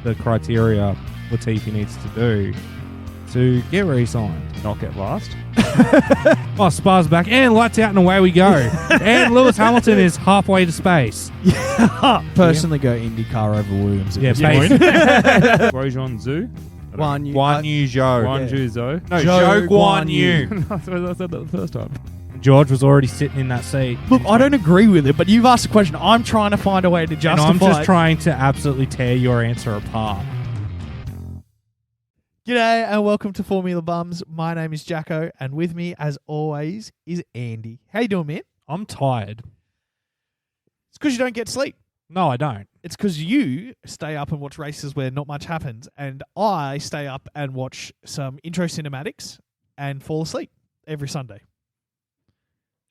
the criteria Latifi needs to do to get re-signed, not get last. Oh, Spa's back, and lights out, and away we go. And Lewis Hamilton is halfway to space. Personally, go IndyCar over Williams. Yeah, space. Grosjean Zhu? Guan Yu Zhou. Guan Yu Zhou. No, Zhou Zhou Guan Guan Yu. Yu. I said that the first time. George was already sitting in that seat. Look, I don't agree with it, but you've asked a question. I'm trying to find a way to justify And I'm just it. trying to absolutely tear your answer apart. G'day and welcome to Formula Bums. My name is Jacko, and with me, as always, is Andy. How you doing, man? I'm tired. It's because you don't get sleep. No, I don't. It's because you stay up and watch races where not much happens, and I stay up and watch some intro cinematics and fall asleep every Sunday.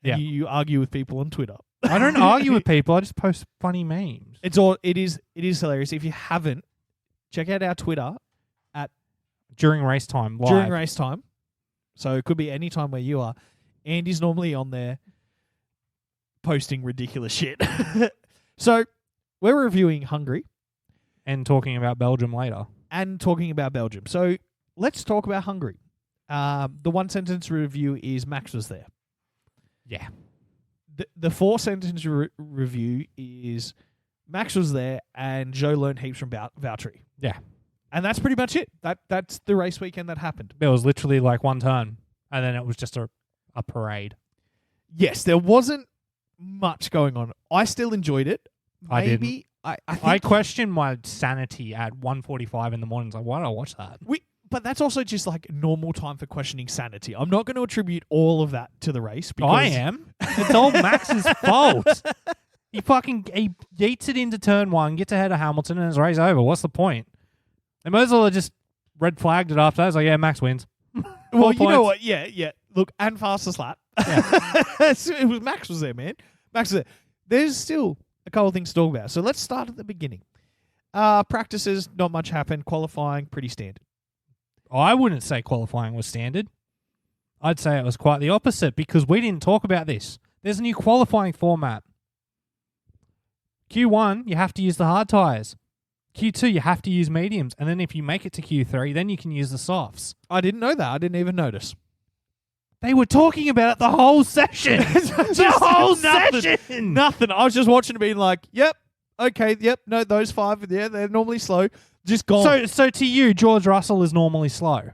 Yeah. And you argue with people on Twitter. I don't argue with people. I just post funny memes. It is hilarious. If you haven't, check out our Twitter During race time, live. during race time. So it could be any time where you are. Andy's normally on there posting ridiculous shit. So we're reviewing Hungary And talking about Belgium later. and talking about Belgium. So let's talk about Hungary. The one sentence review is Max was there. Yeah. The four sentence review is Max was there and Joe learned heaps from Valtteri. Yeah. And that's pretty much it. That's the race weekend that happened. There was literally like one turn, and then it was just a parade. Yes, there wasn't much going on. I still enjoyed it. I didn't. Maybe I I questioned my sanity at 1:45 in the morning. Like, why did I watch that? but that's also just like normal time for questioning sanity. I'm not going to attribute all of that to the race. Because I am. It's all Max's fault. He yeets it into turn one, gets ahead of Hamilton, and his race over. What's the point? They might as well have just red flagged it after that. It's like, yeah, Max wins. Well, you know what? Yeah. Look, and fastest lap. Yeah. It was Max was there, man. Max was there. There's still a couple of things to talk about. So let's start at the beginning. Practices, not much happened. Qualifying, pretty standard. I wouldn't say qualifying was standard. I'd say it was quite the opposite because we didn't talk about this. There's a new qualifying format. Q1, you have to use the hard tyres. Q2, you have to use mediums. And then if you make it to Q3, then you can use the softs. I didn't know that. I didn't even notice. They were talking about it the whole session. The whole session. Nothing. I was just watching it being like, yep, okay, yep, no, those five, yeah, they're normally slow. Just gone. So to you, George Russell is normally slow.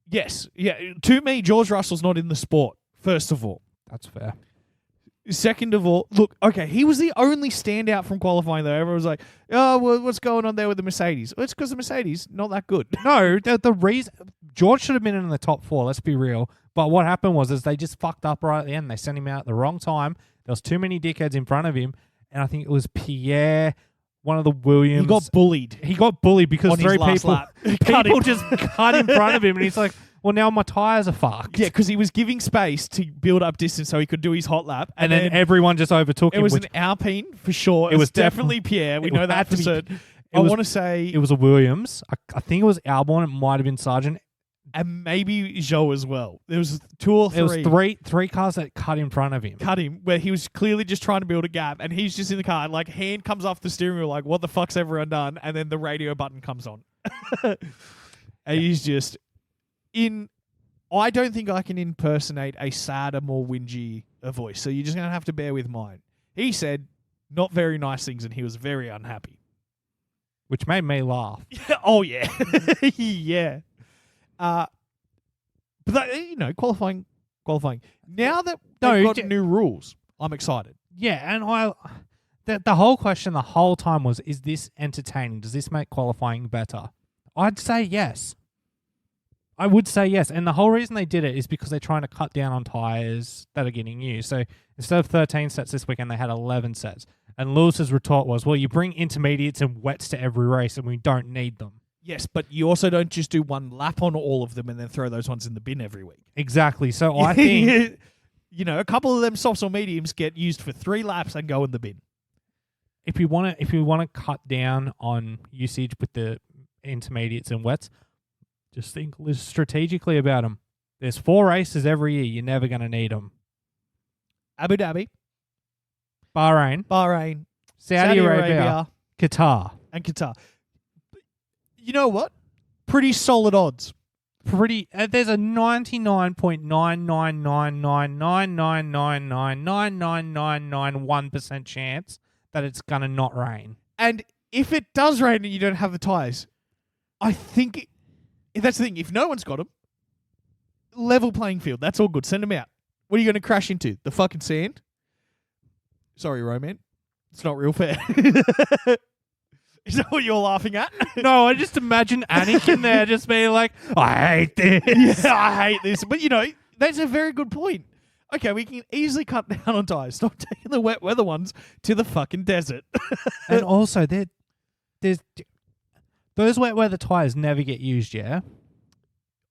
Yes. Yeah. To me, George Russell's not in the sport, first of all. That's fair. Second of all, look, okay, he was the only standout from qualifying, though. Everyone was like, oh, well, what's going on there with the Mercedes? Well, it's because the Mercedes, not that good. No, the reason George should have been in the top four, let's be real. But what happened was they just fucked up right at the end. They sent him out at the wrong time. There was too many dickheads in front of him. And I think it was Pierre, one of the Williams. He got bullied because on his three last people, lap. people just cut in front of him. And he's like, well, now my tyres are fucked. Yeah, because he was giving space to build up distance so he could do his hot lap. And then everyone just overtook him. It was an Alpine for sure. It was definitely Pierre. We know that for certain. I want to say... It was a Williams. I think it was Albon. It might have been Sargent. And maybe Joe as well. There was two or three. There was three cars that cut in front of him. Where he was clearly just trying to build a gap. And he's just in the car. And like, hand comes off the steering wheel like, what the fuck's everyone done? And then the radio button comes on. And he's just in... I don't think I can impersonate a sadder, more whingy voice. So you're just going to have to bear with mine. He said not very nice things and he was very unhappy. Which made me laugh. Oh, yeah. Yeah. But, qualifying. Now that they've got new rules, I'm excited. Yeah, and the whole question the whole time was, is this entertaining? Does this make qualifying better? I'd say yes. I would say yes. And the whole reason they did it is because they're trying to cut down on tyres that are getting used. So instead of 13 sets this weekend, they had 11 sets. And Lewis's retort was, well, you bring intermediates and wets to every race and we don't need them. Yes, but you also don't just do one lap on all of them and then throw those ones in the bin every week. Exactly. So I think... a couple of them softs or mediums get used for 3 laps and go in the bin. If you want to cut down on usage with the intermediates and wets, just think strategically about them. There's 4 races every year. You're never going to need them. Abu Dhabi, Bahrain, Saudi Saudi Arabia, Qatar. and Qatar. You know what? Pretty solid odds. There's a 99.999999999999991% chance that it's gonna not rain. And if it does rain and you don't have the tyres, I think that's the thing. If no one's got them, level playing field. That's all good. Send them out. What are you going to crash into? The fucking sand? Sorry, Roman. It's not real fair. Is that what you're laughing at? No, I just imagine Anakin there just being like, I hate this. Yeah, I hate this. But, that's a very good point. Okay, we can easily cut down on tyres. Stop taking the wet weather ones to the fucking desert. And also, there's those wet weather tyres never get used, yeah?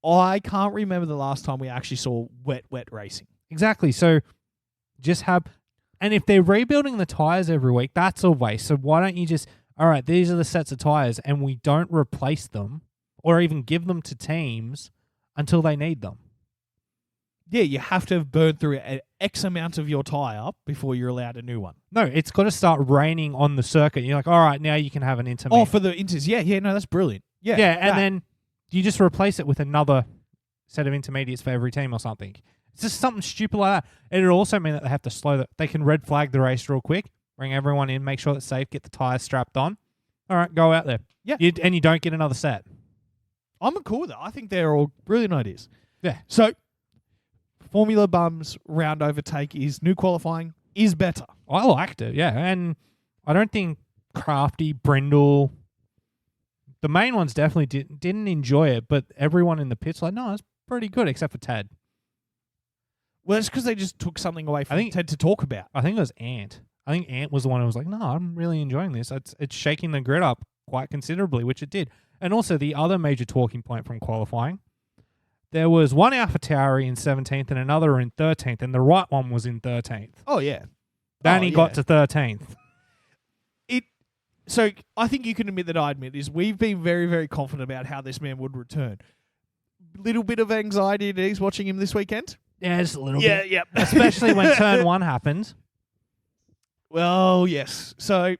I can't remember the last time we actually saw wet racing. Exactly. So just have... And if they're rebuilding the tyres every week, that's a waste. So why don't you just... All right, these are the sets of tyres, and we don't replace them or even give them to teams until they need them. Yeah, you have to have burned through an X amount of your tyre before you're allowed a new one. No, it's got to start raining on the circuit. You're like, all right, now you can have an intermediate. Oh, for the inters. Yeah, no, that's brilliant. Yeah, and then you just replace it with another set of intermediates for every team or something. It's just something stupid like that. It'd also mean that they have to slow that. They can red flag the race real quick, bring everyone in, make sure it's safe, get the tyres strapped on. All right, go out there. Yeah. And you don't get another set. I'm cool with that. I think they're all brilliant ideas. Yeah. So, Formula Bums round overtake is new qualifying is better. I liked it, yeah. And I don't think Crafty, Brindle, the main ones definitely didn't enjoy it, but everyone in the pit's like, no, it's pretty good, except for Ted. Well, it's because they just took something away from Ted to talk about. I think it was Ant. I think Ant was the one who was like, no, I'm really enjoying this. It's shaking the grid up quite considerably, which it did. And also the other major talking point from qualifying, there was one AlphaTauri in 17th and another in 13th, and the right one was in 13th. Oh, yeah. Danny got to 13th. So I think you can admit that I admit is we've been very, very confident about how this man would return. Little bit of anxiety that he's watching him this weekend. Yeah, just a little bit. Yeah. Especially when turn one happened. Well, yes. So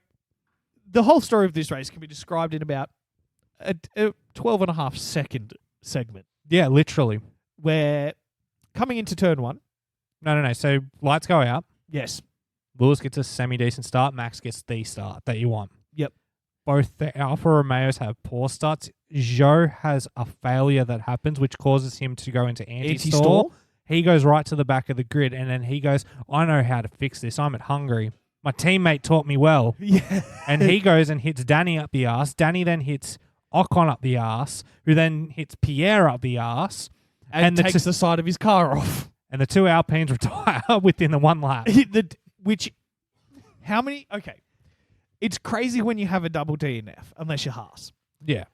the whole story of this race can be described in about a 12 and a half second segment. Yeah, literally. Where coming into turn one. No. So lights go out. Yes. Lewis gets a semi-decent start. Max gets the start that you want. Yep. Both the Alfa Romeos have poor starts. Zhou has a failure that happens, which causes him to go into anti-stall. He goes right to the back of the grid, and then he goes, I know how to fix this. I'm at Hungary. My teammate taught me well. Yeah. And he goes and hits Danny up the arse. Danny then hits Ocon up the arse, who then hits Pierre up the arse. And takes the side of his car off. And the two Alpines retire within the one lap. How many? Okay. It's crazy when you have a double DNF, unless you're Haas. Yeah.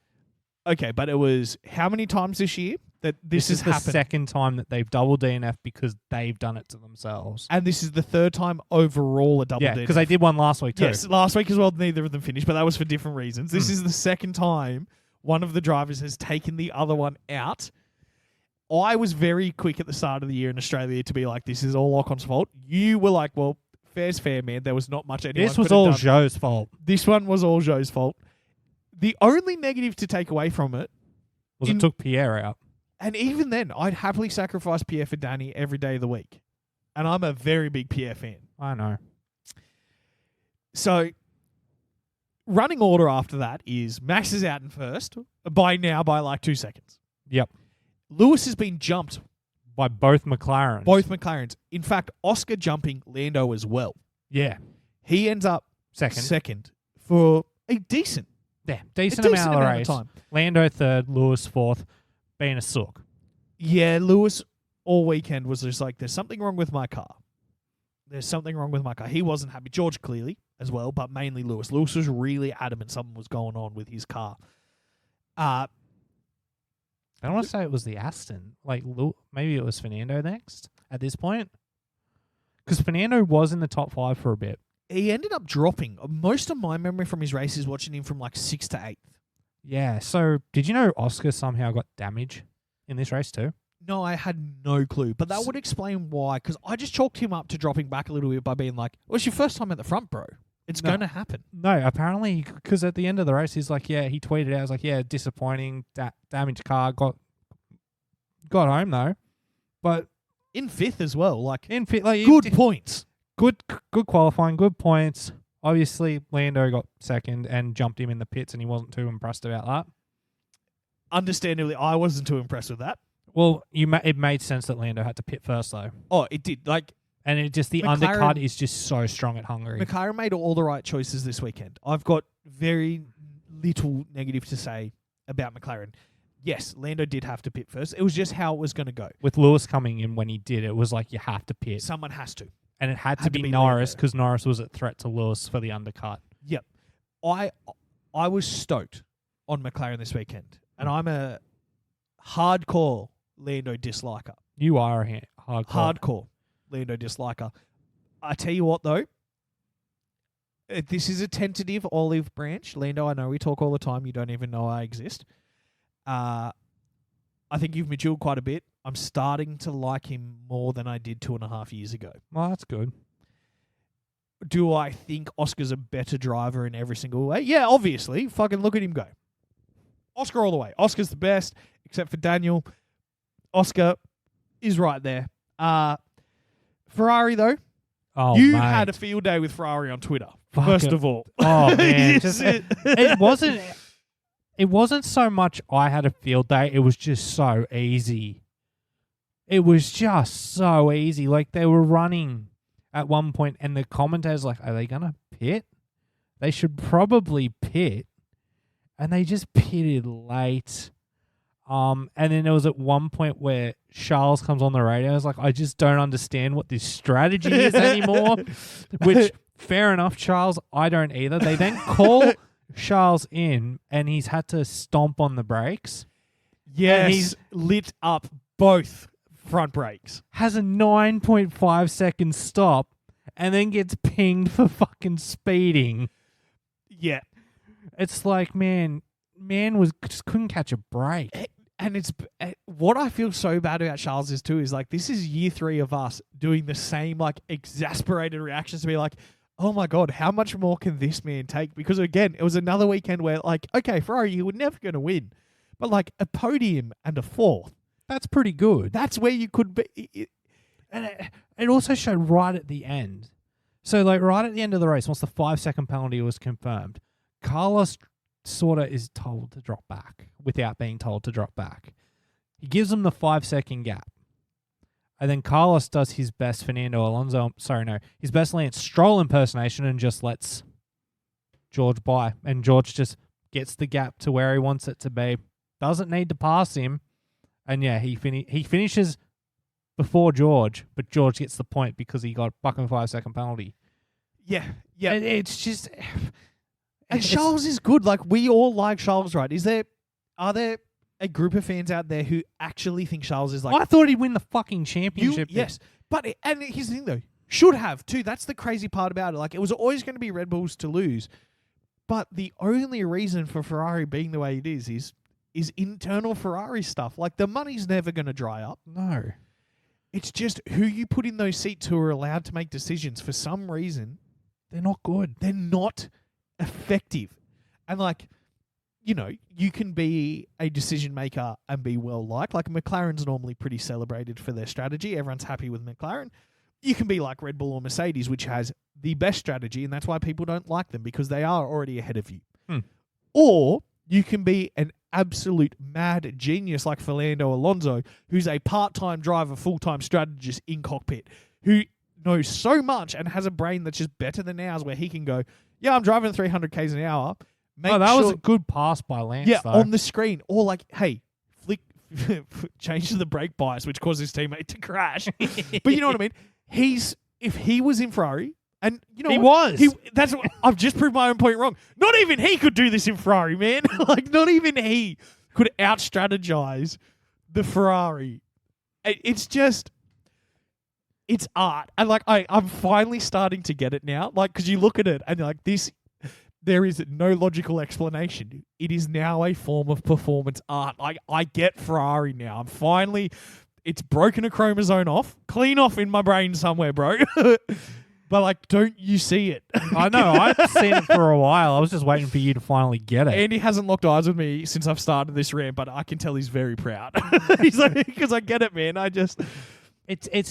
Okay, but it was how many times this year that this has is the happened? second time that they've double DNF because they've done it to themselves. And this is the third time overall a double DNF. Yeah, because they did one last week too. Yes, last week as well, neither of them finished, but that was for different reasons. This is the second time one of the drivers has taken the other one out. I was very quick at the start of the year in Australia to be like, this is all Ocon's fault. You were like, well, fair's fair, man. There was not much anyone This was all Zhou's fault. This one was all Zhou's fault. The only negative to take away from it was it took Pierre out. And even then, I'd happily sacrifice Pierre for Danny every day of the week. And I'm a very big Pierre fan. I know. So, running order after that is Max is out in first, by like 2 seconds. Yep. Lewis has been jumped by both McLarens. Both McLarens. In fact, Oscar jumping Lando as well. Yeah. He ends up second for a decent amount of the race. Time. Lando third, Lewis fourth, being a sook. Yeah, Lewis all weekend was just like, there's something wrong with my car. There's something wrong with my car. He wasn't happy. George clearly as well, but mainly Lewis. Lewis was really adamant something was going on with his car. I don't want to say it was the Aston. Like, maybe it was Fernando next at this point. Because Fernando was in the top 5 for a bit. He ended up dropping. Most of my memory from his race is watching him from like 6th to 8th. Yeah, so did you know Oscar somehow got damage in this race too? No, I had no clue. But that would explain why. Because I just chalked him up to dropping back a little bit by being like, well, it's your first time at the front, bro. It's No. going to happen. No, apparently, because at the end of the race, he's like, yeah, he tweeted out, I was like, yeah, disappointing, damaged car, got home though, but In 5th as well. Like, in fit, like good points. good qualifying, good points. Obviously, Lando got second and jumped him in the pits, and he wasn't too impressed about that. Understandably, I wasn't too impressed with that. Well, it made sense that Lando had to pit first though, Oh, it did. Like, and it just the McLaren- undercut is just so strong at Hungary. McLaren made all the right choices this weekend. I've got very little negative to say about McLaren. Yes, Lando did have to pit first. It was just how it was going to go. With Lewis coming in when he did, it was like you have to pit, Someone has to. and it had to had to be be Norris Lando. because Norris was at threat to Lewis for the undercut. Yep. I was stoked on McLaren this weekend, and I'm a hardcore Lando disliker. You are a Hardcore Lando disliker. I tell you what, though, this is a tentative olive branch. Lando, I know we talk all the time. You don't even know I exist. I think you've matured quite a bit. I'm starting to like him more than I did 2.5 years ago. Well, that's good. Do I think Oscar's a better driver in every single way? Yeah, obviously. Fucking look at him go. Oscar all the way. Oscar's the best, except for Daniel. Oscar is right there. Ferrari, though. Oh, You mate. had a field day with Ferrari on Twitter, Fuck first it. of all. Oh man, Yes, it wasn't. It wasn't so much I had a field day. It was just so easy. It was just so easy. Like they were running at one point, and the commentators like, "Are they gonna pit? They should probably pit," and they just pitted late. And then there was at one point where Charles comes on the radio. I was like, I just don't understand what this strategy is anymore. Which, fair enough, Charles. I don't either. They then call Charles in, and he's had to stomp on the brakes. Yes, And he's lit up both front brakes. Has a 9.5 second stop, and then gets pinged for fucking speeding. Yeah. It's like, man just couldn't catch a break. And it's what I feel so bad about Charles is like, this is year 3 of us doing the same like exasperated reactions to be like, oh my God, how much more can this man take? Because again, it was another weekend where like, okay, Ferrari, you were never going to win, but like a podium and a 4th, That's pretty good. that's where you could be. And it also showed right at the end. So, like, right at the end of the race, once the 5-second penalty was confirmed, Carlos sort of is told to drop back without being told to drop back. He gives him the 5-second gap. And then Carlos does his best his best Lance Stroll impersonation and just lets George by. And George just gets the gap to where he wants it to be. Doesn't need to pass him. And yeah, he finishes before George, but George gets the point because he got a fucking 5-second penalty. Yeah. Yeah. It's just... And it's- Charles is good. Like, we all like Charles, right? Are there a group of fans out there who actually think Charles is like... I thought he'd win the fucking championship. Yes. But, and here's the thing, though. Should have, too. That's the crazy part about it. Like, it was always going to be Red Bulls to lose. But the only reason for Ferrari being the way it is internal Ferrari stuff. Like, the money's never going to dry up. No. It's just who you put in those seats who are allowed to make decisions. For some reason, They're not good. they're not effective. And like, you know, you can be a decision maker and be well liked. Like McLaren's normally pretty celebrated for their strategy. Everyone's happy with McLaren. You can be like Red Bull or Mercedes, which has the best strategy, and that's why people don't like them, because they are already ahead of you. Or you can be an absolute mad genius like Fernando Alonso, who's a part-time driver, full-time strategist in cockpit, who knows so much and has a brain that's just better than ours, where he can go, yeah, I'm driving 300 k's an hour. That was a good pass by Lance, yeah, though. on the screen. Or like, hey, flick, change the brake bias, which caused his teammate to crash. But you know what I mean? If he was in Ferrari, and you know He what? was. That's what, I've just proved my own point wrong. Not even he could do this in Ferrari, man. Like, not even he could out-strategize the Ferrari. It's just... It's art. And like, I'm finally starting to get it now. Like, because you look at it and you're like, there is no logical explanation. It is now a form of performance art. Like, I get Ferrari now. I'm finally... It's broken a chromosome off. Clean off in my brain somewhere, bro. But like, don't you see it? I know. I've seen it for a while. I was just waiting for you to finally get it. Andy hasn't locked eyes with me since I've started this rant, but I can tell he's very proud. He's like, because I get it, man. It's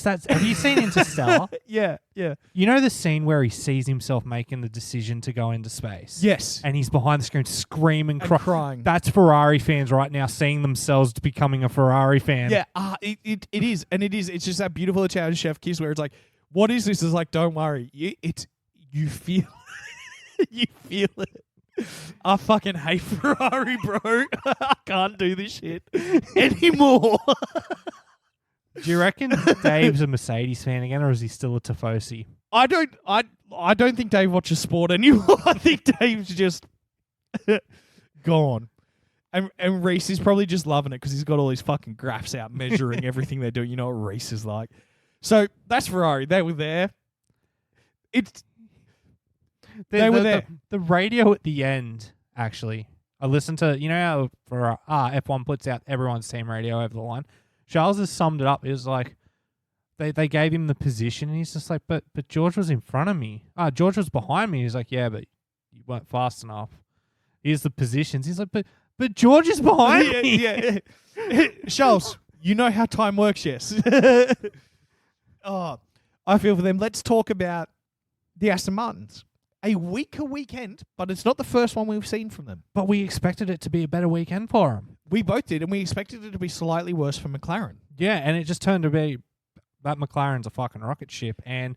that. Have you seen Interstellar? Yeah. You know the scene where he sees himself making the decision to go into space? Yes. And he's behind the screen screaming, And crying. That's Ferrari fans right now seeing themselves becoming a Ferrari fan. Yeah, it is. And it is. It's just that beautiful Italian chef kiss where it's like, what is this? It's like, don't worry. You feel you feel it. I fucking hate Ferrari, bro. I can't do this shit anymore. Do you reckon Dave's a Mercedes fan again, or is he still a Tifosi? I don't think Dave watches sport anymore. I think Dave's just gone. And Reese is probably just loving it because he's got all these fucking graphs out measuring everything they're doing. You know what Reese is like. So that's Ferrari. They were there. They were there. The radio at the end, actually. I listened to, you know how for F1 puts out everyone's team radio over the line? Charles has summed it up. It was like, they gave him the position, and he's just like, but George was in front of me. George was behind me. He's like, yeah, but you weren't fast enough. Here's the positions. He's like, but George is behind me. Yeah. Charles, you know how time works, yes. Oh, I feel for them. Let's talk about the Aston Martins. A weaker weekend, but it's not the first one we've seen from them. But we expected it to be a better weekend for him. We both did, and we expected it to be slightly worse for McLaren. Yeah, and it just turned to be that McLaren's a fucking rocket ship, and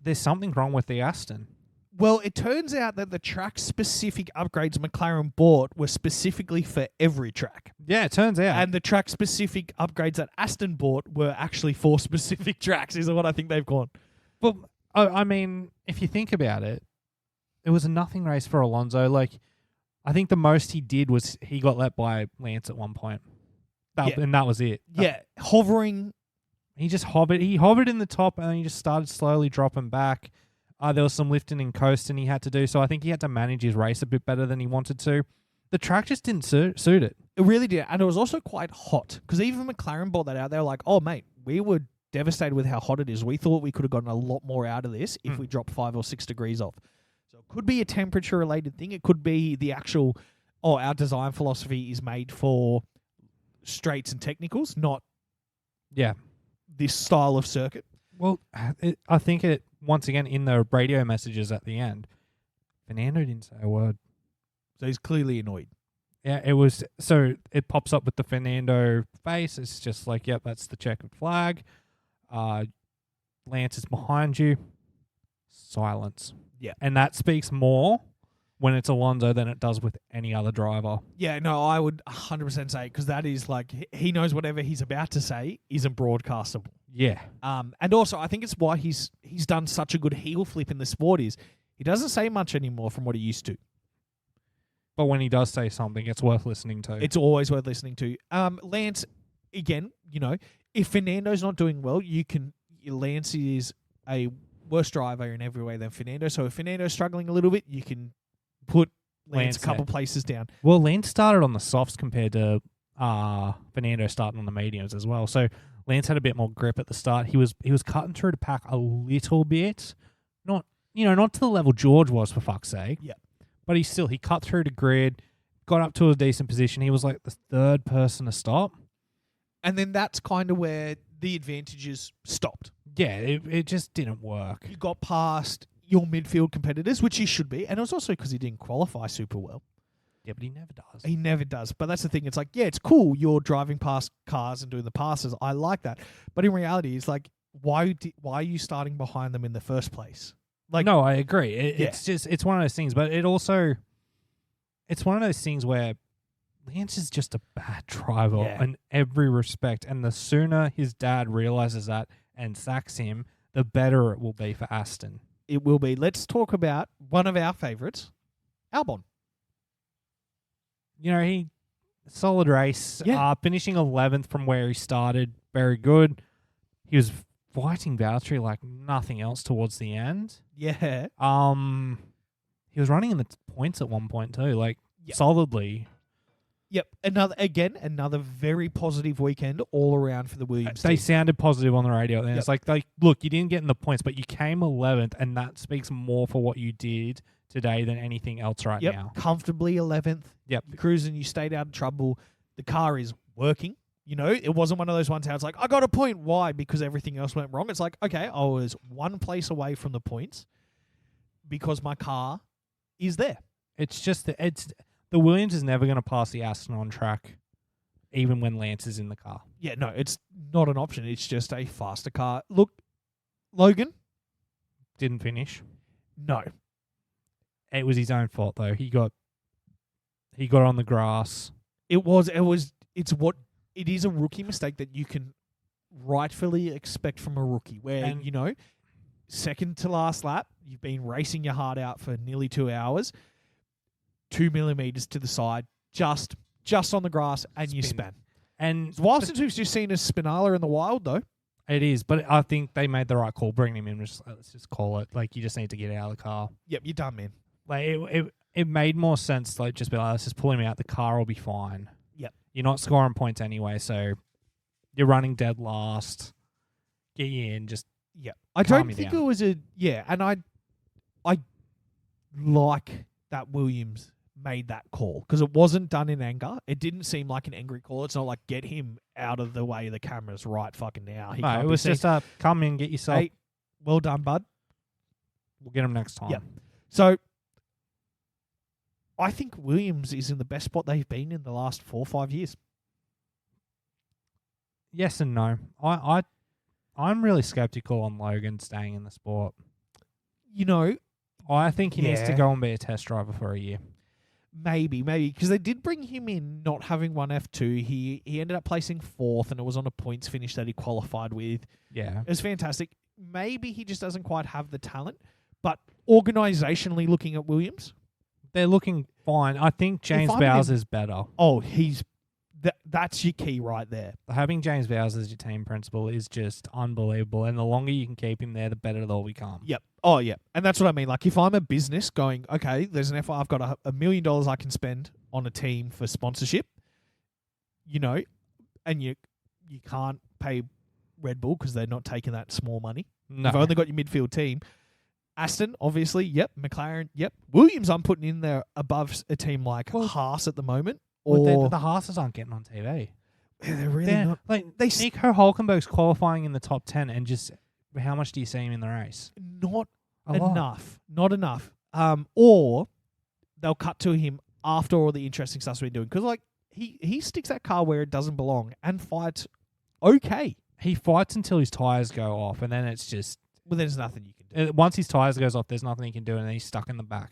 there's something wrong with the Aston. Well, it turns out that the track-specific upgrades McLaren bought were specifically for every track. Yeah, it turns out. And the track-specific upgrades that Aston bought were actually for specific tracks, is what I think they've gone. Well, I mean, if you think about it, it was a nothing race for Alonso. Like, I think the most he did was he got let by Lance at one point. And that was it. Yeah, hovering. He just hovered. He hovered in the top, and then he just started slowly dropping back. There was some lifting and coasting he had to do, so I think he had to manage his race a bit better than he wanted to. The track just didn't suit it. It really did, and it was also quite hot, because even McLaren brought that out. They were like, oh, mate, we were devastated with how hot it is. We thought we could have gotten a lot more out of this if we dropped 5 or 6 degrees off. So it could be a temperature-related thing. It could be the actual, our design philosophy is made for straights and technicals, not this style of circuit. Well, I think it, once again, in the radio messages at the end, Fernando didn't say a word. So he's clearly annoyed. Yeah, it was, so it pops up with the Fernando face. It's just like, yep, that's the checkered flag. Lance is behind you. Silence. Yeah. And that speaks more when it's Alonso than it does with any other driver. Yeah, no, I would 100% say, because that is like, he knows whatever he's about to say isn't broadcastable. Yeah. And also, I think it's why he's done such a good heel flip in the sport is he doesn't say much anymore from what he used to. But when he does say something, it's worth listening to. It's always worth listening to. Lance, again, if Fernando's not doing well, Lance is a worse driver in every way than Fernando. So if Fernando's struggling a little bit, you can put Lance a couple places down. Well, Lance started on the softs compared to Fernando starting on the mediums as well. So Lance had a bit more grip at the start. He was cutting through the pack a little bit. Not to the level George was, for fuck's sake. Yeah. But he cut through the grid, got up to a decent position. He was like the third person to stop. And then that's kind of where the advantages stopped. Yeah, it just didn't work. You got past your midfield competitors, which he should be. And it was also because he didn't qualify super well. Yeah, but he never does. He never does. But that's the thing. It's like, yeah, it's cool you're driving past cars and doing the passes. I like that. But in reality, it's like, why are you starting behind them in the first place? Like, no, I agree. It's one of those things. But it's one of those things where Lance is just a bad driver in every respect. And the sooner his dad realizes that and sacks him, the better it will be for Aston. It will be. Let's talk about one of our favourites, Albon. He solid race. Yeah. Finishing 11th from where he started, very good. He was fighting Valtteri like nothing else towards the end. Yeah. He was running in the points at one point too, solidly. Yep. Another very positive weekend all around for the Williams They team. sounded positive on the radio. And Yep. it's like, look, you didn't get in the points, but you came 11th, and that speaks more for what you did today than anything else right Yep. now. Comfortably 11th. Yep. You're cruising. You stayed out of trouble. The car is working. You know, it wasn't one of those ones how it's like, I got a point. Why? Because everything else went wrong. It's like, okay, I was one place away from the points because my car is there. It's just the Williams is never going to pass the Aston on track, even when Lance is in the car. Yeah, no, it's not an option. It's just a faster car. Look, Logan, Didn't finish. no. It was his own fault though. He got on the grass. It is a rookie mistake that you can rightfully expect from a rookie where, And- you know, second to last lap, you've been racing your heart out for nearly 2 hours, 2 millimeters to the side, just on the grass, and you Spin. span. And It's a while since we've just seen a Spinala in the wild, though. it is, but I think they made the right call bringing him in. Let's just call it. Like, you just need to get out of the car. Yep, you're done, man. Like it made more sense. Like, just be like, let's just pull him out. The car will be fine. Yep. You're not scoring points anyway, so you're running dead last. Get you in. Just Yeah, I Calm don't me think down. it was and I like that Williams made that call because it wasn't done in anger. It didn't seem like an angry call. It's not like get him out of the way of the cameras right fucking now. He no, can't it be was seen. just come in, get yourself. Hey, well done, bud. We'll get him next time. Yep. So I think Williams is in the best spot they've been in the last 4 or 5 years. Yes and no. I'm really skeptical on Logan staying in the sport. You know, I think he needs to Yeah. go and be a test driver for a year. maybe because they did bring him in not having won F2. He ended up placing 4th, and it was on a points finish that he qualified with. Yeah. It was fantastic. Maybe he just doesn't quite have the talent, but organisationally looking at Williams, They're looking fine. I think James I'm Bowser's better. that's your key right there. Having James Bowser as your team principal is just unbelievable. And the longer you can keep him there, the better they'll become. Yep. Oh, yeah. And that's what I mean. Like, if I'm a business going, okay, there's an FI, I've got $1 million I can spend on a team for sponsorship, you know, and you can't pay Red Bull because they're not taking that small money. No. You've only got your midfield team. Aston, obviously, yep. McLaren, yep. Williams, I'm putting in there above a team like Haas at the moment. Well, the Haas's aren't getting on TV. They're really They're- not. like They Nico Hulkenberg's qualifying in the top 10, and just how much do you see him in the race? not A lot. enough. Not enough. Or they'll cut to him after all the interesting stuff we're doing. Because, like, he sticks that car where it doesn't belong and fights okay. He fights until his tires go off, and then it's just Well, there's nothing you can do. once his tires goes off, there's nothing he can do, and then he's stuck in the back.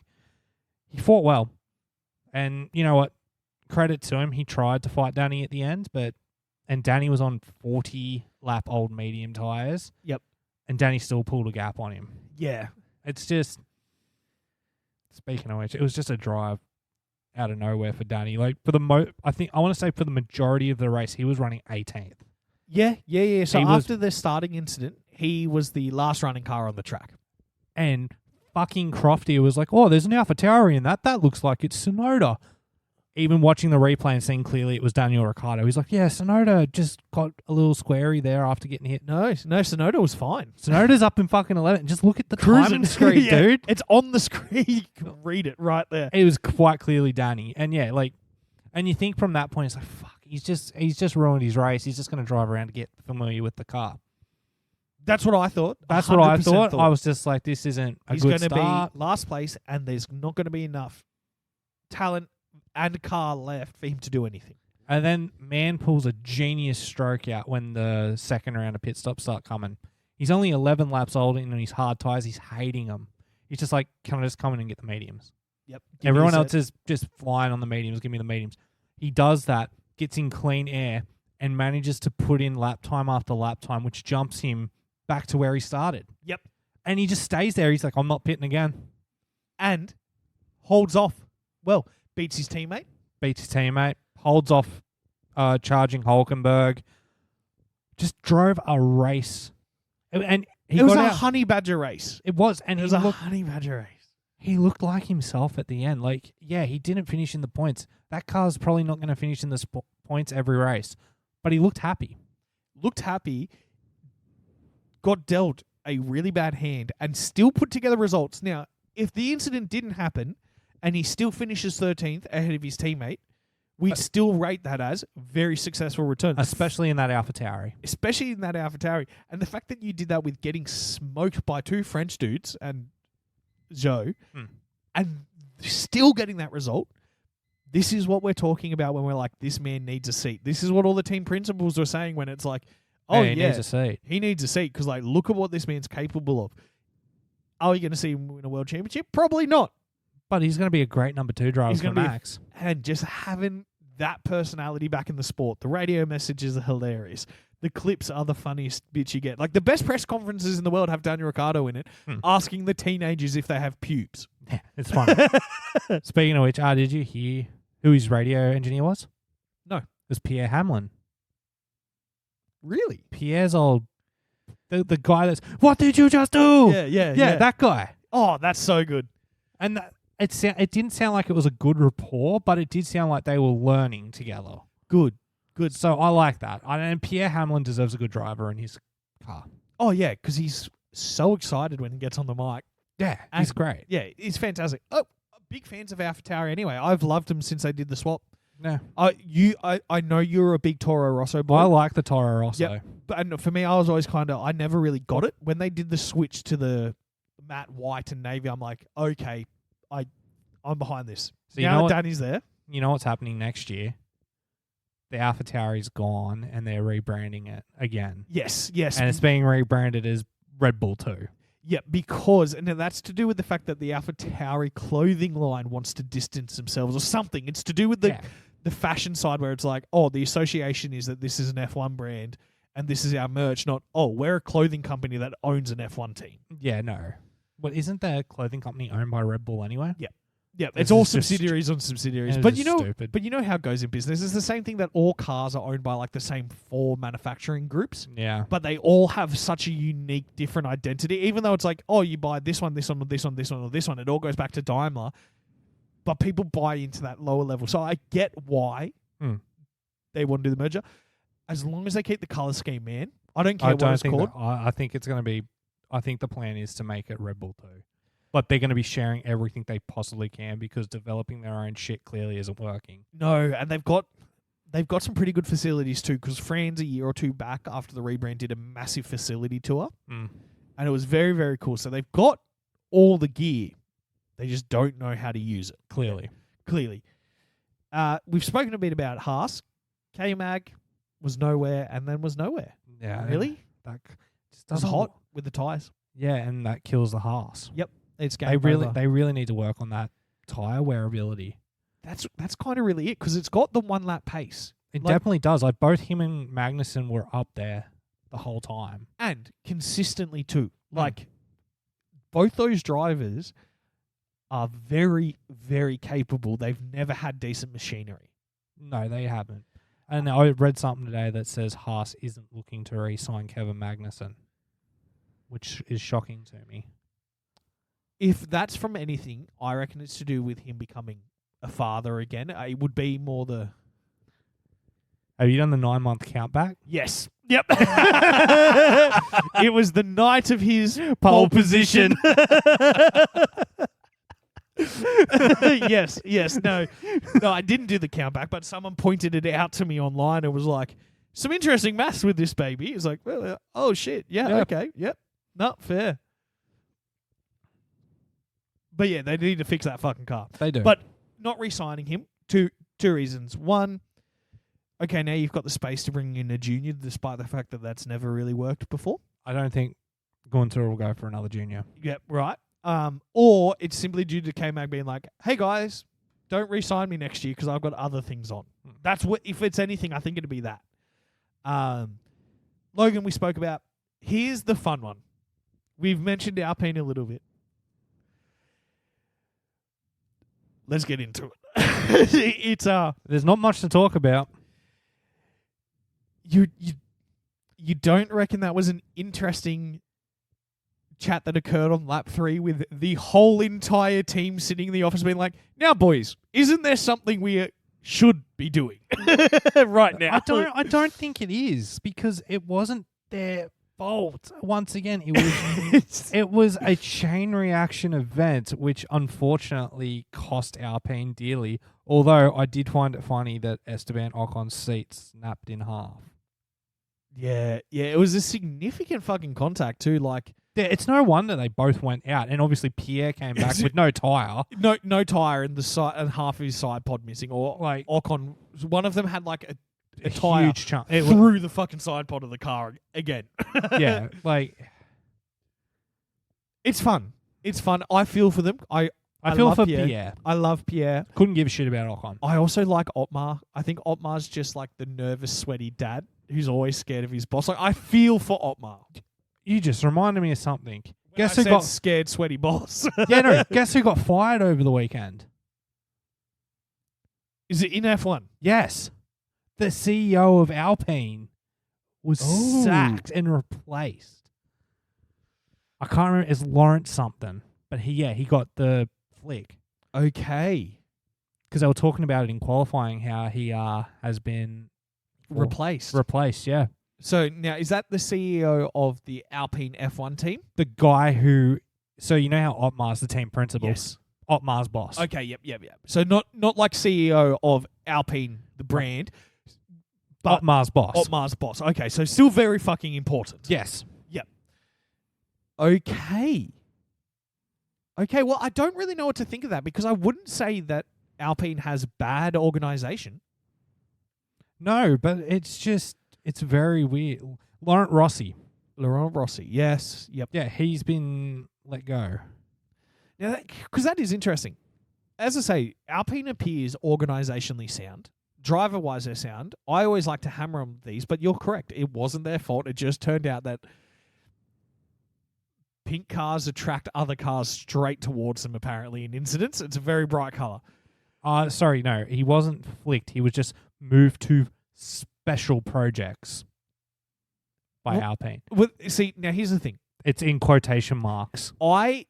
He fought well, and you know what? Credit to him, he tried to fight Danny at the end, and Danny was on 40 lap old medium tires. Yep. And Danny still pulled a gap on him. Yeah. It's just, speaking of which, it was just a drive out of nowhere for Danny. Like I want to say for the majority of the race, he was running 18th. Yeah. So He was- after the starting incident, he was the last running car on the track. And fucking Crofty was like, oh, there's an AlphaTauri in that. That looks like it's Sonoda. Even watching the replay and seeing clearly it was Daniel Ricciardo, he's like, yeah, Sonoda just got a little squarey there after getting hit. No, Sonoda was fine. Sonoda's up in fucking 11. Just look at the timing screen, Yeah, dude. It's on the screen. You can read it right there. It was quite clearly Danny. And yeah, like, and you think from that point, it's like, fuck, he's just ruined his race. He's just going to drive around to get familiar with the car. That's what I thought. That's what I 100% thought. I was just like, this isn't a He's good going to start. be last place, and there's not going to be enough talent and car left for him to do anything. And then man pulls a genius stroke out when the second round of pit stops start coming. He's only 11 laps old and on his hard tyres. He's hating them. He's just like, can I just come in and get the mediums? Yep. Everyone else is just flying on the mediums. Give me the mediums. He does that, gets in clean air, and manages to put in lap time after lap time, which jumps him back to where he started. Yep. And he just stays there. He's like, I'm not pitting again. And holds off. Well, beats his teammate. Beats his teammate. Holds off charging Hulkenberg. Just drove a race. And he It was got a out. honey badger race. It was. And It was he a looked, honey badger race. he looked like himself at the end. Like, yeah, he didn't finish in the points. that car's probably not going to finish in the points every race. But he looked happy. Got dealt a really bad hand, and still put together results. Now, if the incident didn't happen and he still finishes 13th ahead of his teammate, we'd still rate that as very successful return. Especially in that AlphaTauri. And the fact that you did that with getting smoked by 2 French dudes and Joe, and still getting that result, this is what we're talking about when we're like, this man needs a seat. This is what all the team principals are saying when it's like, oh, he needs a seat. He needs a seat because, like, look at what this man's capable of. Are we going to see him win a world championship? Probably not. But he's going to be a great number 2 driver for Max. And just having that personality back in the sport. The radio messages are hilarious. The clips are the funniest bits you get. Like, the best press conferences in the world have Daniel Ricciardo in it, asking the teenagers if they have pubes. Yeah, it's funny. Speaking of which, did you hear who his radio engineer was? No. It was Pierre Hamlin. Really? Pierre's old... The guy that's, what did you just do? Yeah, that guy. Oh, that's so good. And it didn't sound like it was a good rapport, but it did sound like they were learning together. Good. So I like that. And Pierre Hamlin deserves a good driver in his car. Oh, yeah, because he's so excited when he gets on the mic. Yeah, he's great. Yeah, he's fantastic. Oh, big fans of AlphaTauri anyway. I've loved him since they did the swap. Yeah. I know you're a big Toro Rosso boy. I like the Toro Rosso. Yep. But for me, I was always I never really got it. When they did the switch to the matte white and navy, I'm like, okay, I'm behind this. So now Danny's there. You know what's happening next year? The AlphaTauri's gone and they're rebranding it again. Yes. And it's being rebranded as Red Bull 2. Yeah, because, and that's to do with the fact that the AlphaTauri clothing line wants to distance themselves or something. It's to do with the fashion side where it's like, oh, the association is that this is an F1 brand and this is our merch, not, oh, we're a clothing company that owns an F1 team. Yeah, no. Well, isn't the clothing company owned by Red Bull anyway? Yeah. Yeah, it's all subsidiaries on subsidiaries. But you know, stupid. But you know how it goes in business. It's the same thing that all cars are owned by like the same 4 manufacturing groups. Yeah. But they all have such a unique, different identity. Even though it's like, oh, you buy this one, this one, this one, this one, or this one. It all goes back to Daimler. But people buy into that lower level. So I get why they want to do the merger. As long as they keep the color scheme, man. I don't care what it's called. I think it's going to be... I think the plan is to make it Red Bull 2. But they're going to be sharing everything they possibly can because developing their own shit clearly isn't working. No, and they've got some pretty good facilities too, because Franz a year or 2 back after the rebrand did a massive facility tour. And it was very, very cool. So they've got all the gear. They just don't know how to use it. Clearly. We've spoken a bit about Haas. K-Mag was nowhere and then was nowhere. Yeah. Really? That just it was hot with the tyres. Yeah, and that kills the Haas. Yep. It's They really need to work on that tyre wearability. That's kind of really it, because it's got the 1 lap pace. It definitely does. Like, both him and Magnussen were up there the whole time. And consistently too. Like, both those drivers are very, very capable. They've never had decent machinery. No, they haven't. And I read something today that says Haas isn't looking to re-sign Kevin Magnussen, which is shocking to me. If that's from anything, I reckon it's to do with him becoming a father again. It would be more the... Have you done the 9-month countback? Yes. Yep. It was the night of his pole position. Yes. No, I didn't do the countback, but someone pointed it out to me online and was like, some interesting maths with this baby. It's like, well, oh, shit. Yeah, okay. Yep. Not fair. But yeah, they need to fix that fucking car. They do. But not re-signing him, two reasons. One, okay, now you've got the space to bring in a junior, despite the fact that that's never really worked before. I don't think Gunter will go for another junior. Yep, right. Or it's simply due to K-Mag being like, hey guys, don't re-sign me next year because I've got other things on. That's what, if it's anything, I think it'd be that. Logan, we spoke about. Here's the fun one. We've mentioned Alpine a little bit. Let's get into it. It's There's not much to talk about. You don't reckon that was an interesting chat that occurred on lap 3 with the whole entire team sitting in the office being like, now boys, isn't there something we should be doing right now. I don't think it is, because it wasn't their fault. Once again, it was a chain reaction event, which unfortunately cost Alpine dearly. Although I did find it funny that Esteban Ocon's seat snapped in half. Yeah, it was a significant fucking contact too. Like, yeah, it's no wonder they both went out, and obviously Pierre came back with no tire. No tire and the side and half of his side pod missing, or like Ocon. One of them had like a tire huge chunk through the fucking side pod of the car again. Yeah, like it's fun. It's fun. I feel for them. I feel for Pierre. Pierre. I love Pierre. Couldn't give a shit about Ocon. I also like Otmar. I think Otmar's just like the nervous, sweaty dad who's always scared of his boss. Like, I feel for Otmar. You just reminded me of something. Guess who got scared, sweaty boss? Yeah, no. Guess who got fired over the weekend? Is it in F1? Yes, the CEO of Alpine was sacked and replaced. I can't remember. It's Lawrence something, but he got the flick. Okay, because they were talking about it in qualifying, how he has been replaced. Replaced, yeah. So now, is that the CEO of the Alpine F1 team? The guy who, so you know how Otmar's the team principal? Yes. Otmar's boss. Okay, yep. So not like CEO of Alpine, the brand, but Otmar's boss. Otmar's boss. Okay, so still very fucking important. Yes. Yep. Okay, well, I don't really know what to think of that, because I wouldn't say that Alpine has bad organization. No, but it's very weird. Laurent Rossi, yes. Yep. Yeah, he's been let go. Now, because that is interesting. As I say, Alpine appears organisationally sound. Driver-wise, they're sound. I always like to hammer on these, but you're correct. It wasn't their fault. It just turned out that pink cars attract other cars straight towards them, apparently, in incidents. It's a very bright colour. Sorry, no, he wasn't flicked. He was just moved to special projects by Alpine. Well, see, now here's the thing. It's in quotation marks. I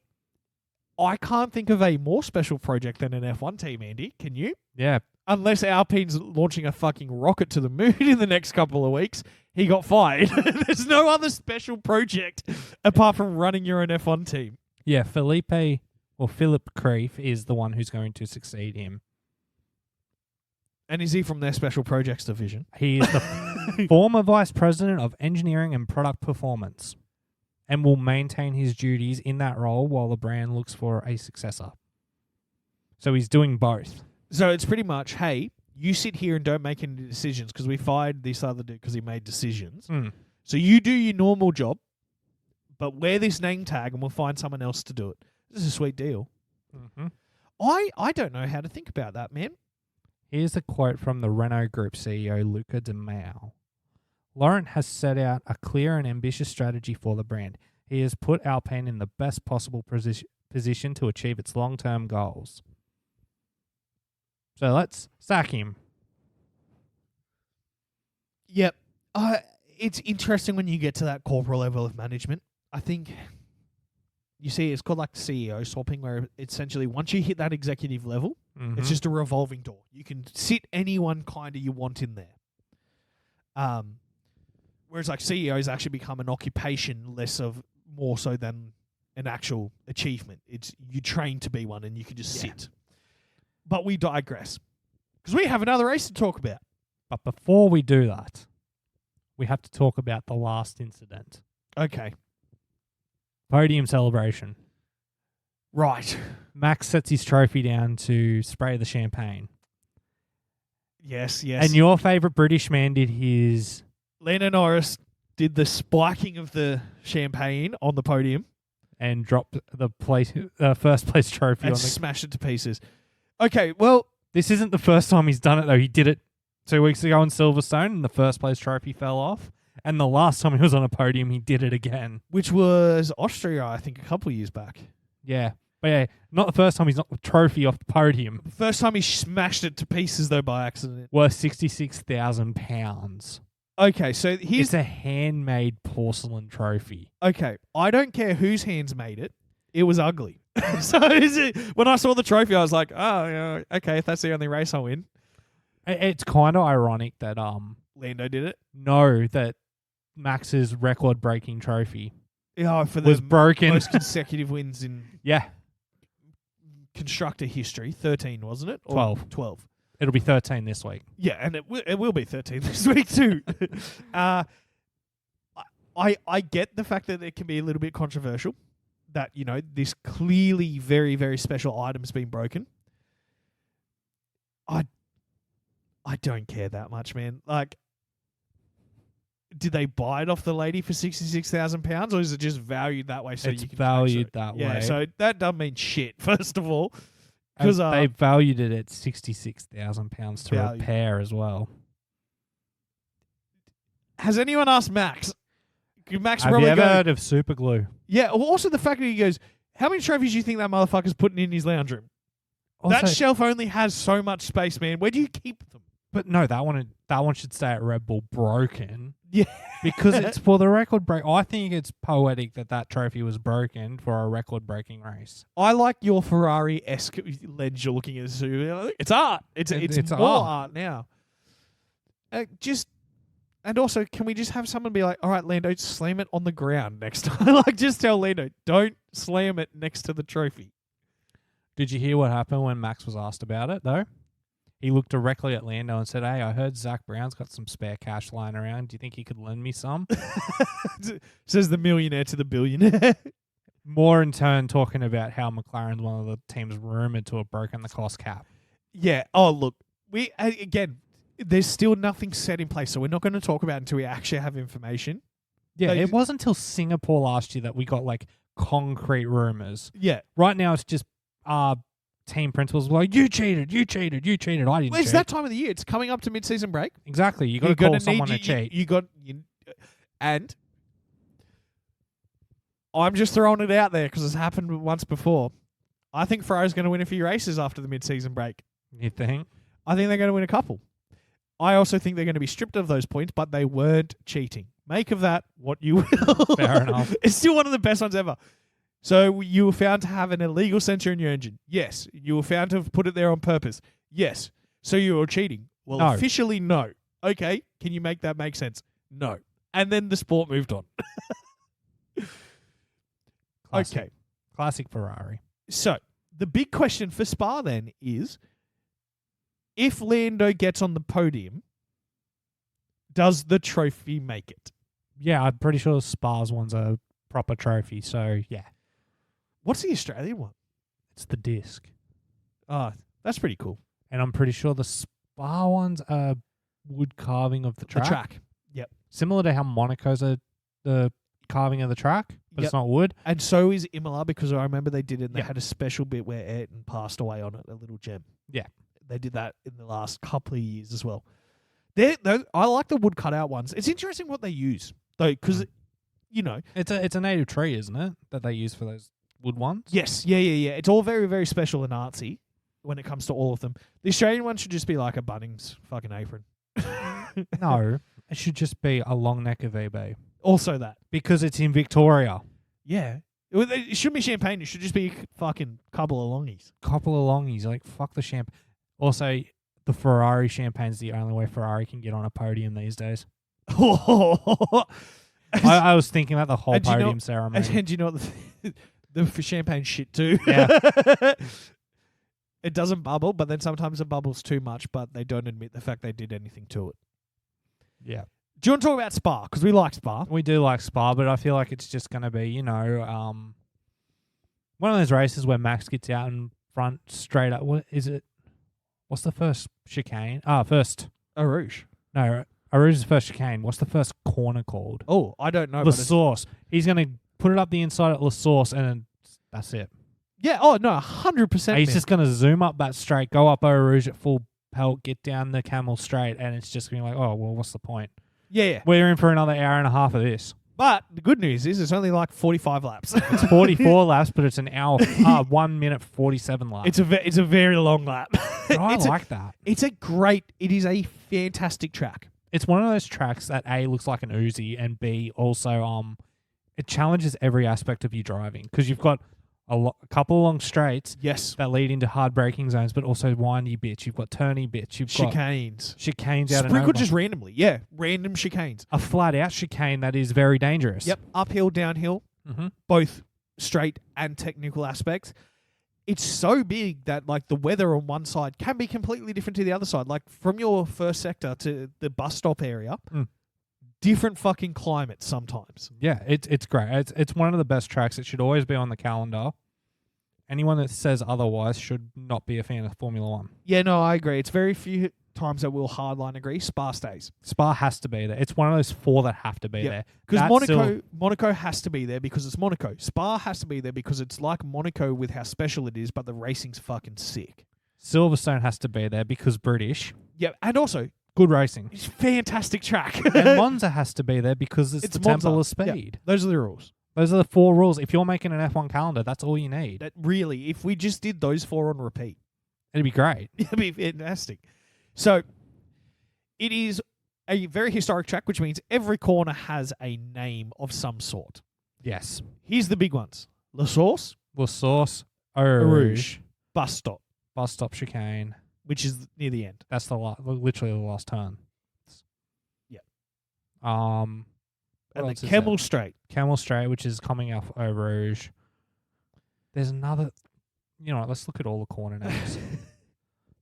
can't think of a more special project than an F1 team, Andy. Can you? Yeah. Unless Alpine's launching a fucking rocket to the moon in the next couple of weeks, he got fired. There's no other special project apart from running your own F1 team. Yeah, Philip Creef is the one who's going to succeed him. And is he from their special projects division? He is the former vice president of engineering and product performance, and will maintain his duties in that role while the brand looks for a successor. So he's doing both. So it's pretty much, hey, you sit here and don't make any decisions because we fired this other dude because he made decisions. So you do your normal job, but wear this name tag and we'll find someone else to do it. This is a sweet deal. Mm-hmm. I don't know how to think about that, man. Here's a quote from the Renault Group CEO, Luca De Meo. Laurent has set out a clear and ambitious strategy for the brand. He has put Alpine in the best possible position to achieve its long-term goals. So let's sack him. Yep. It's interesting when you get to that corporate level of management. I think you see it's called like CEO swapping, where essentially once you hit that executive level, it's just a revolving door. You can sit anyone kind of you want in there. Whereas like CEOs actually become an occupation more so than an actual achievement. It's you train to be one and you can just sit. But we digress because we have another race to talk about. But before we do that, we have to talk about the last incident. Okay. Podium celebration. Right. Max sets his trophy down to spray the champagne. Yes. And your favourite British man did his... Lando Norris did the spiking of the champagne on the podium. And dropped the first place trophy and on the... smashed it to pieces. Okay, well... This isn't the first time he's done it, though. He did it 2 weeks ago in Silverstone, and the first place trophy fell off. And the last time he was on a podium, he did it again. Which was Austria, I think, a couple of years back. Yeah. But yeah, not the first time he's knocked the trophy off the podium. The first time he smashed it to pieces, though, by accident. Worth £66,000. Okay, so here's... It's a handmade porcelain trophy. Okay, I don't care whose hands made it. It was ugly. So when I saw the trophy, I was like, oh, yeah, okay, if that's the only race I win. It's kind of ironic that Lando did it. that Max's record-breaking trophy For the was broken. most consecutive wins in Yeah, constructor history. 13, wasn't it? Or 12. 12. It'll be 13 this week. Yeah, and it will be 13 this week too. I get the fact that it can be a little bit controversial, that, you know, this clearly very, very special item's been broken. I don't care that much, man. Like, did they buy it off the lady for £66,000, or is it just valued that way? So It's you can valued that yeah, way. so that doesn't mean shit. First of all, because They valued it at £66,000 to Value. repair as well. has anyone asked Max? Max Have you probably ever go, heard of super glue? yeah. Well, also the fact that he goes, how many trophies do you think that motherfucker's putting in his lounge room? That Also- shelf only has so much space, man. Where do you keep them? But no, that one should stay at Red Bull broken. Yeah. Because it's for the record break. I think it's poetic that trophy was broken for a record-breaking race. I like your Ferrari-esque lens you're looking at. It's art. It's more art now. And also, can we just have someone be like, all right, Lando, slam it on the ground next time? Like, just tell Lando, don't slam it next to the trophy. Did you hear what happened when Max was asked about it, though? He looked directly at Lando and said, hey, I heard Zach Brown's got some spare cash lying around. Do you think he could lend me some? Says the millionaire to the billionaire. More in turn talking about how McLaren's one of the teams rumoured to have broken the cost cap. Yeah. Oh, look, again, there's still nothing set in place, so we're not going to talk about it until we actually have information. Yeah, They- it wasn't until Singapore last year that we got, like, concrete rumours. Yeah. Right now, it's just team principals like, you cheated. I didn't Well, cheat. it's that time of the year. It's coming up to mid-season break. Exactly. You got to You're call gonna someone need- to cheat. And I'm just throwing it out there because it's happened once before. I think Ferrari's going to win a few races after the mid-season break. You think? I think they're going to win a couple. I also think they're going to be stripped of those points, but they weren't cheating. Make of that what you will. Fair enough. It's still one of the best ones ever. So you were found to have an illegal sensor in your engine. Yes. You were found to have put it there on purpose. Yes. So you were cheating. Well, No. officially, no. Okay. Can you make that make sense? No. And then the sport moved on. Classic. Okay. Classic Ferrari. So the big question for Spa then is, if Lando gets on the podium, does the trophy make it? Yeah, I'm pretty sure Spa's one's a proper trophy. So, yeah, What's the Australian one? it's the disc. Oh, that's pretty cool. And I'm pretty sure the Spa one's a wood carving of the track. The track. Yep. Similar to how Monaco's the carving of the track, but Yep. it's not wood. And so is Imola, because I remember they did it and they Yeah. had a special bit where Ayrton passed away on it, a little gem. Yeah. They did that in the last couple of years as well. I like the wood cutout ones. It's interesting what they use, though, because, you know. It's a native tree, isn't it, that they use for those wood ones? Yes, yeah. It's all very, very special and artsy when it comes to all of them. The Australian one should just be like a Bunnings fucking apron. No, it should just be a long neck of VB. Also that. Because it's in Victoria. Yeah. It shouldn't be champagne. It should just be a fucking couple of longies. Couple of longies. Like, fuck the champagne. Also, the Ferrari champagne's the only way Ferrari can get on a podium these days. I was thinking about the whole And do you know- podium ceremony. And do you know what the champagne shit too? Yeah. It doesn't bubble, but then sometimes it bubbles too much, but they don't admit the fact they did anything to it. Yeah. Do you want to talk about Spa? Because we like Spa. We do like Spa, but I feel like it's just going to be, one of those races where Max gets out in front straight up. What is it? What's the first chicane? First. Eau Rouge. No, Aruja's first chicane. What's the first corner called? Oh, I don't know. La but it's- Source. He's going to put it up the inside at La Source, and then that's it. Yeah, oh, no, 100%. He's man. just going to zoom up that straight, go up Eau Rouge at full pelt, get down the Camel straight, and it's just going to be like, oh, well, what's the point? Yeah. We're in for another hour and a half of this. But the good news is it's only like 45 laps. It's 44 laps, but it's an hour, 1 minute 47 laps. It's a very long lap. But I It's like that. it is a fantastic track. It's one of those tracks that A, looks like an Uzi, and B, also it challenges every aspect of your driving, because you've got a couple of long straights Yes. that lead into hard braking zones, but also windy bits. You've got turny bits. You've got Chicanes. chicanes out of Sprinkled nowhere. just randomly. Yeah. Random chicanes. A flat out chicane that is very dangerous. Yep. Uphill, downhill, Mm-hmm. both straight and technical aspects. It's so big that like the weather on one side can be completely different to the other side. Like from your first sector to the bus stop area, different fucking climates sometimes. Yeah, it's great. It's one of the best tracks. It should always be on the calendar. Anyone that says otherwise should not be a fan of Formula One. Yeah, no, I agree. It's very few times that we'll hardline agree. Spa stays. Spa has to be there. It's one of those 4 that have to be there. Because That's Monaco has to be there because it's Monaco. Spa has to be there because it's like Monaco with how special it is, but the racing's fucking sick. Silverstone has to be there because British. Yeah, and also Good racing. it's fantastic track. And Monza has to be there because it's the Monza. temple of speed. Yeah, those are the rules. Those are the 4 rules. If you're making an F1 calendar, that's all you need. That really, if we just did those 4 on repeat, It'd be great. it'd be fantastic. So it is a very historic track, which means every corner has a name of some sort. Yes. Here's the big ones: La Source, La Source, Eau Rouge. Rouge, Bus Stop, bus stop chicane. which is near the end. That's literally the last turn. Yeah. What And else the is Camel there? Straight. Camel Straight, which is coming off Eau Rouge. There's another. You know what? Let's look at all the corner names.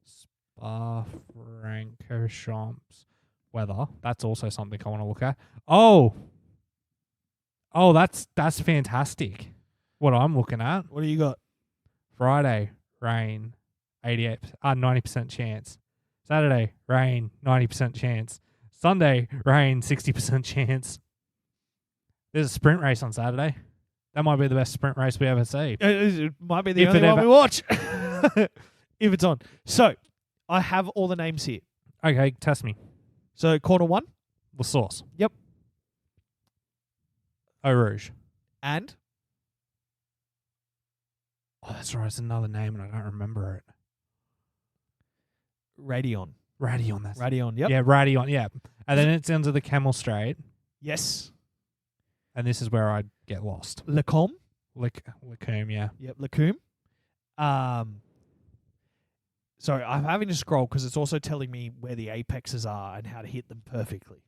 Spa Francorchamps weather. That's also something I want to look at. Oh, that's fantastic. What I'm looking at. What do you got? Friday, rain, 90% chance. Saturday, rain, 90% chance. Sunday, rain, 60% chance. There's a sprint race on Saturday. That might be the best sprint race we ever see. It might be the If only it one ever- we watch. If it's on. So, I have all the names here. Okay, test me. So, corner 1 The source. Yep. Eau Rouge. and Oh, that's right. It's another name and I don't remember it. Radion. Radion. That's Radion, yep. Yeah, Radion. Yeah. And then it's into the Camel Straight. Yes. And this is where I get lost. Lacombe. Lacombe, yeah. Yep, Lacombe. Sorry, I'm having to scroll because it's also telling me where the apexes are and how to hit them perfectly.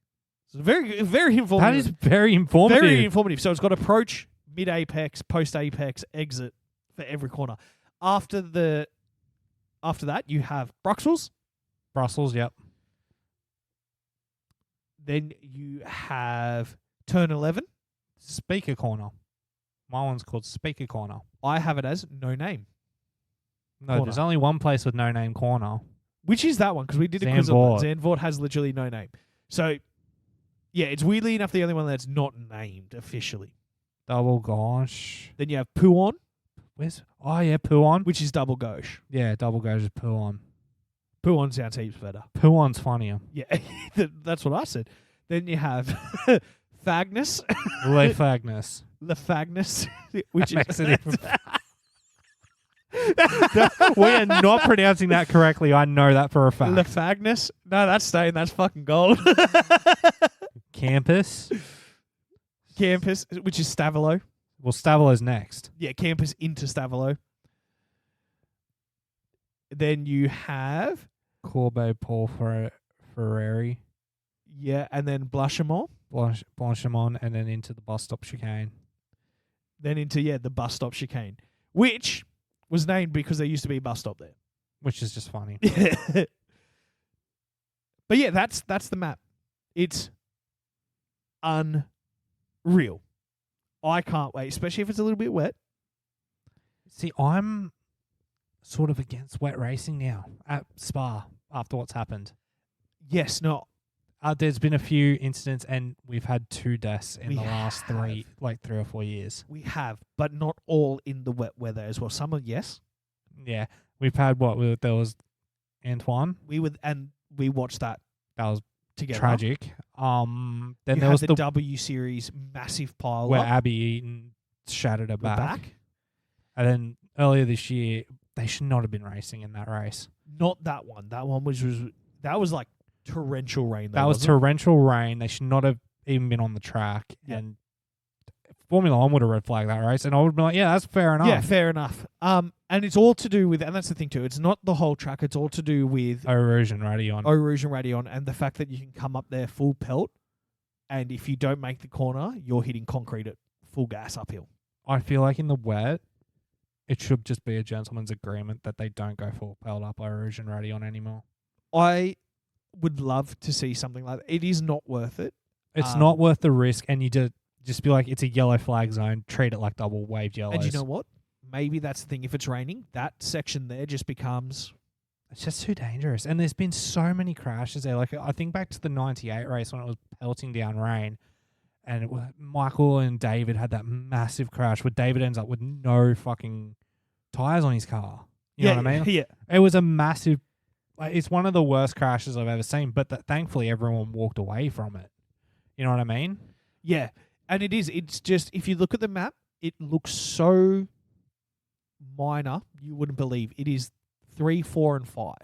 So very, very informative. That is very informative. Very informative. So it's got approach, mid apex, post apex, exit for every corner. After that, you have Bruxelles. Brussels, yep. Then you have turn 11. Speaker Corner. My one's called Speaker Corner. I have it as no name. No, Corner. there's only one place with no name corner. Which is that one? Because we did a quiz on that. Zandvoort. Zandvoort has literally no name. So, yeah, it's weirdly enough the only one that's not named officially. Double gosh. Then you have Pouon, Where's Pouon? which is double gauche. Yeah, double gosh is Pouon. Pouon sounds heaps better. Pouon's funnier. Yeah, that's what I said. Then you have Fagnus, Le Fagnus. Lefagnus, which That makes is it even we are not pronouncing that correctly. I know that for a fact. Lefagnus. No, that's staying. That's fucking gold. Campus. Campus, which is Stavilo. Well, Stavelo's next. Yeah, campus into Stavilo. Then you have Corbeau Paul Ferrari. yeah, and then Blanchimont. Blanchimont, and then into the bus stop chicane. Then into the bus stop chicane, which was named because there used to be a bus stop there. Which is just funny. But yeah, that's the map. It's unreal. I can't wait, especially if it's a little bit wet. See, I'm sort of against wet racing now at Spa after what's happened. Yes, no, There's been a few incidents, and we've had 2 deaths in We the last have. 3 or 4 years. we have, but not all in the wet weather as well. Some are yes. Yeah, we've had there was Antoine. We watched that That was together. tragic. Then You there had was the the W Series massive pile where up Abby Eaton shattered her the back. And then earlier this year, they should not have been racing in that race. Not that one. That one was like torrential rain. Though, That was wasn't it? torrential rain. They should not have even been on the track. Yeah. And Formula One would have red flagged that race, and I would be like, yeah, that's fair enough. Yeah, fair enough. And it's all to do with, and that's the thing too, it's not the whole track, it's all to do with Erosion radion. And the fact that you can come up there full pelt, and if you don't make the corner, you're hitting concrete at full gas uphill. I feel like in the wet, it should just be a gentleman's agreement that they don't go full pelt up erosion radion anymore. I would love to see something like that. It is not worth it. It's not worth the risk, and you just be like, it's a yellow flag zone, treat it like double waved yellows. And you know what? Maybe that's the thing. If it's raining, that section there just becomes... It's just too dangerous. And there's been so many crashes there. Like, I think back to the 98 race when it was pelting down rain, and Michael and David had that massive crash where David ends up with no fucking tires on his car. You know what I mean? Yeah. It was a massive... Like, it's one of the worst crashes I've ever seen, but thankfully everyone walked away from it. You know what I mean? Yeah. And it is. It's just, if you look at the map, it looks so minor, you wouldn't believe. It is 3, 4, and 5.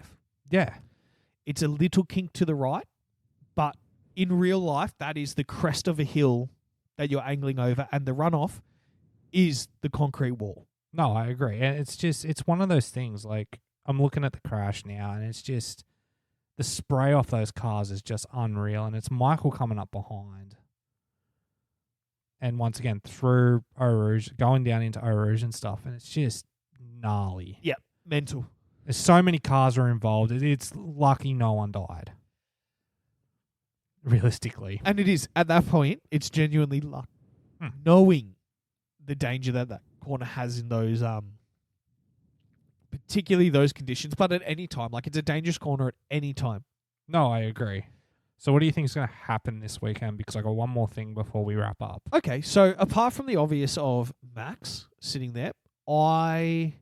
Yeah. It's a little kink to the right, but in real life, that is the crest of a hill that you're angling over, and the runoff is the concrete wall. No, I agree. And it's one of those things, like, I'm looking at the crash now, and it's just, the spray off those cars is just unreal, and it's Michael coming up behind. And once again, through erosion, going down into erosion stuff, and it's just gnarly. Yep, mental. There's so many cars are involved. It's lucky no one died. Realistically. And it is, at that point, it's genuinely luck. Knowing the danger that corner has in those, particularly those conditions, but at any time. Like, it's a dangerous corner at any time. No, I agree. So what do you think is going to happen this weekend? Because I got one more thing before we wrap up. Okay, so apart from the obvious of Max sitting there, I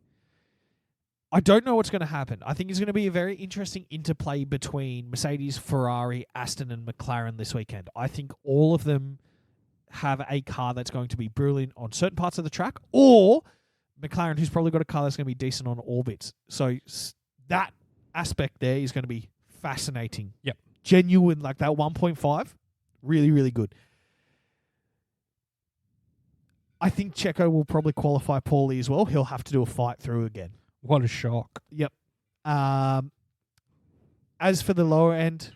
don't know what's going to happen. I think it's going to be a very interesting interplay between Mercedes, Ferrari, Aston, and McLaren this weekend. I think all of them have a car that's going to be brilliant on certain parts of the track, or McLaren, who's probably got a car that's going to be decent on all bits. So that aspect there is going to be fascinating. Yep. Genuine, like that 1.5, really, really good. I think Checo will probably qualify poorly as well. He'll have to do a fight through again. What a shock. Yep. As for the lower end,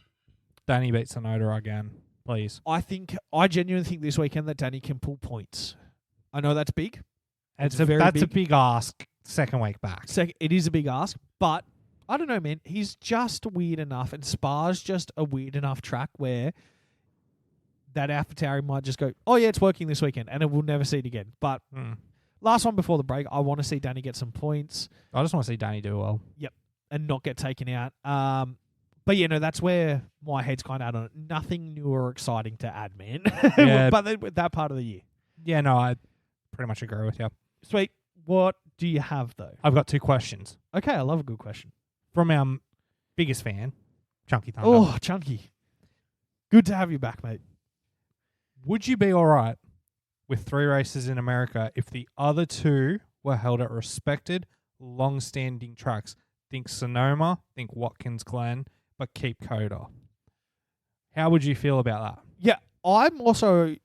Danny beats Tsunoda again, please. I genuinely think this weekend that Danny can pull points. I know that's big. That's a big ask second week back. It is a big ask, but I don't know, man. He's just weird enough, and Spa's just a weird enough track where that AlphaTauri might just go, oh yeah, it's working this weekend, and we'll never see it again. But last one before the break, I want to see Danny get some points. I just want to see Danny do well. Yep, and not get taken out. But yeah, no, that's where my head's kind of out on it. Nothing new or exciting to add, man. Yeah. But that part of the year. Yeah, no, I pretty much agree with you. Sweet. What do you have, though? I've got 2 questions. Okay, I love a good question. From our biggest fan, Chunky Thunder. Oh, Chunky. Good to have you back, mate. Would you be all right with 3 races in America if the other 2 were held at respected, long-standing tracks? Think Sonoma, think Watkins Glen, but keep Coda. How would you feel about that? Yeah, I'm also...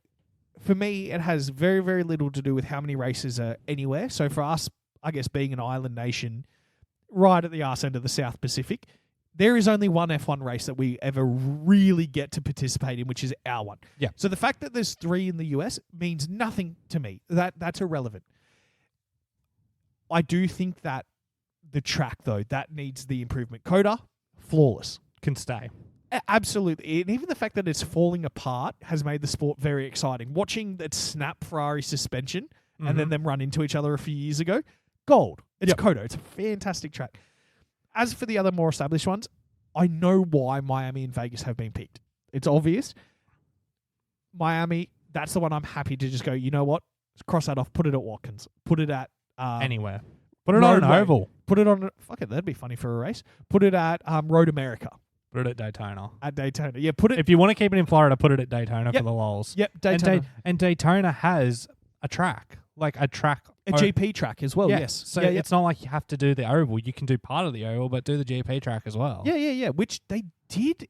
For me, it has very, very little to do with how many races are anywhere. So for us, I guess being an island nation, right at the arse end of the South Pacific, there is only one F1 race that we ever really get to participate in, which is our one. Yeah. So the fact that there's 3 in the US means nothing to me. That's irrelevant. I do think that the track, though, that needs the improvement. Coda, flawless. Can stay. Absolutely. And even the fact that it's falling apart has made the sport very exciting. Watching that snap Ferrari suspension and then them run into each other a few years ago, gold. It's Coda. It's a fantastic track. As for the other more established ones, I know why Miami and Vegas have been picked. It's obvious. Miami, that's the one I'm happy to just go, you know what? Cross that off. Put it at Watkins. Put it at... anywhere. Put it on an oval. Put it on... Fuck it, that'd be funny for a race. Put it at Road America. Put it at Daytona. At Daytona. Yeah, put it... If you want to keep it in Florida, put it at Daytona for the lols. Yep, Daytona. And Daytona has a track. Like a track. A GP track as well, yes. So it's not like you have to do the oval. You can do part of the oval, but do the GP track as well. Yeah. Which they did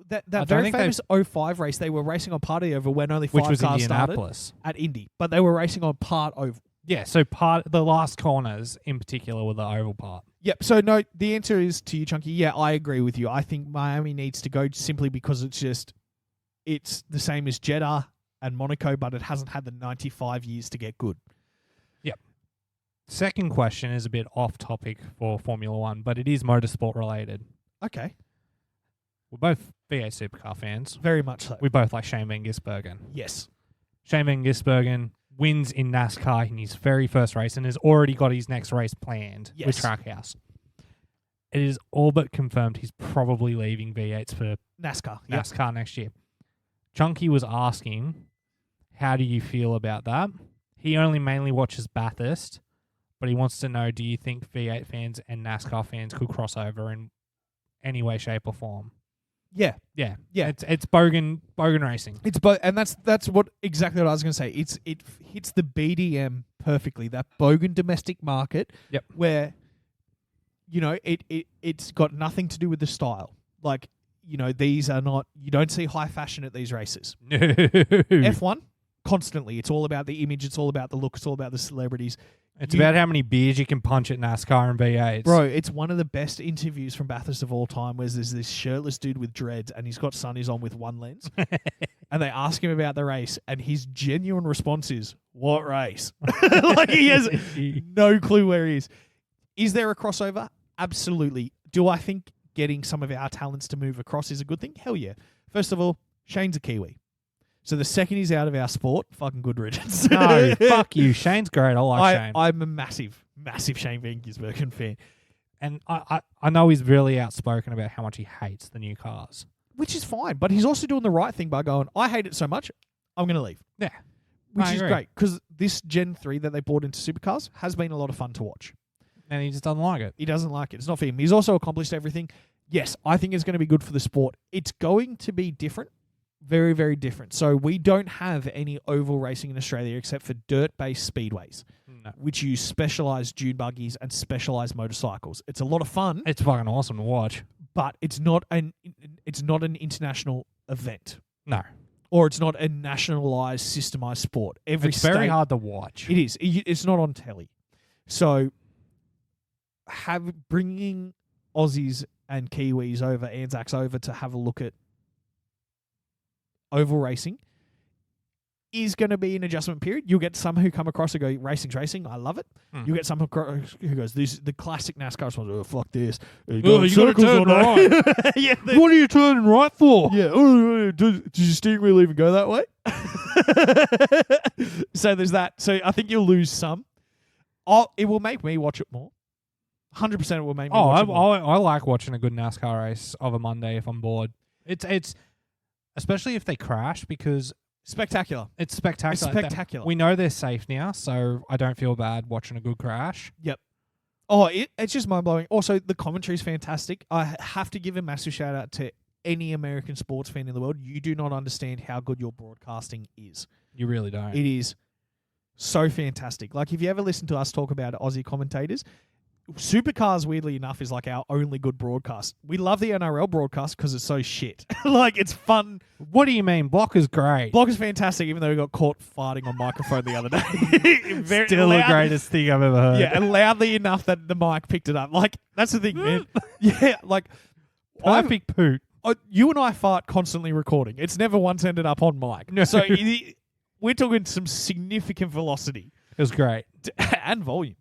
that don't very think famous 05 race, they were racing on part of the oval when only 5 which was cars started Indianapolis. at Indy, but they were racing on part oval. Yeah, so the last corners in particular were the oval part. Yep. So no, the answer is to you, Chunky. Yeah, I agree with you. I think Miami needs to go simply because it's the same as Jeddah and Monaco, but it hasn't had the 95 years to get good. Second question is a bit off topic for Formula One, but it is motorsport related. Okay. We're both V8 supercar fans. Very much so. We both like Shane Van Gisbergen. Yes. Shane Van Gisbergen wins in NASCAR in his very first race and has already got his next race planned with Trackhouse. It is all but confirmed he's probably leaving V8s for NASCAR next year. Chunky was asking, how do you feel about that? He only mainly watches Bathurst, but he wants to know, do you think V8 fans and NASCAR fans could cross over in any way, shape, or form? Yeah. Yeah. Yeah. It's bogan racing. It's both, and that's exactly what I was going to say. It hits the BDM perfectly. That bogan domestic market. Yep. Where, it's got nothing to do with the style. Like, these are not. You don't see high fashion at these races. No. F1 constantly. It's all about the image. It's all about the look. It's all about the celebrities. It's about how many beers you can punch at NASCAR and V8s. Bro, it's one of the best interviews from Bathurst of all time where there's this shirtless dude with dreads and he's got sunnies on with one lens. And they ask him about the race and his genuine response is, what race? Like he has no clue where he is. Is there a crossover? Absolutely. Do I think getting some of our talents to move across is a good thing? Hell yeah. First of all, Shane's a Kiwi. So the second he's out of our sport, fucking good riddance. No, fuck you. Shane's great. I like Shane. I'm a massive, massive Shane Van Gisbergen fan. And I know he's really outspoken about how much he hates the new cars. Which is fine, but he's also doing the right thing by going, I hate it so much, I'm going to leave. Yeah. Which I is agree. great, because this Gen 3 that they brought into supercars has been a lot of fun to watch. And he just doesn't like it. He doesn't like it. It's not for him. He's also accomplished everything. Yes, I think it's going to be good for the sport. It's going to be different. Very, very different. So we don't have any oval racing in Australia except for dirt-based speedways, which use specialised dune buggies and specialised motorcycles. It's a lot of fun. It's fucking awesome to watch. But it's not an international event. No. Or it's not a nationalised, systemised sport. It's very hard to watch. It is. It's not on telly. So bringing Aussies and Kiwis over, Anzacs over to have a look at oval racing is going to be an adjustment period. You'll get some who come across and go, racing's racing, I love it. You get some who goes, this the classic NASCAR response, oh, fuck this. You got to turn right. Yeah, What are you turning right for? Yeah. Does your steering wheel even go that way? So there's that. So I think you'll lose some. It will make me watch it more. 100% it will make me watch it more. I like watching a good NASCAR race of a Monday if I'm bored. It's especially if they crash, because Spectacular. it's spectacular. It's spectacular. We know they're safe now, so I don't feel bad watching a good crash. Yep. Oh, it's just mind-blowing. Also, the commentary is fantastic. I have to give a massive shout-out to any American sports fan in the world. You do not understand how good your broadcasting is. You really don't. It is so fantastic. Like, if you ever listen to us talk about Aussie commentators, Supercars, weirdly enough, is like our only good broadcast. We love the NRL broadcast because it's so shit. Like, it's fun. What do you mean? Block is great. Block is fantastic, even though we got caught farting on microphone the other day. Still the greatest thing I've ever heard. Yeah, and loudly enough that the mic picked it up. Like, that's the thing, man. Yeah, like, Perfect poot. you and I fart constantly recording. It's never once ended up on mic. No. So we're talking some significant velocity. It was great. And volume.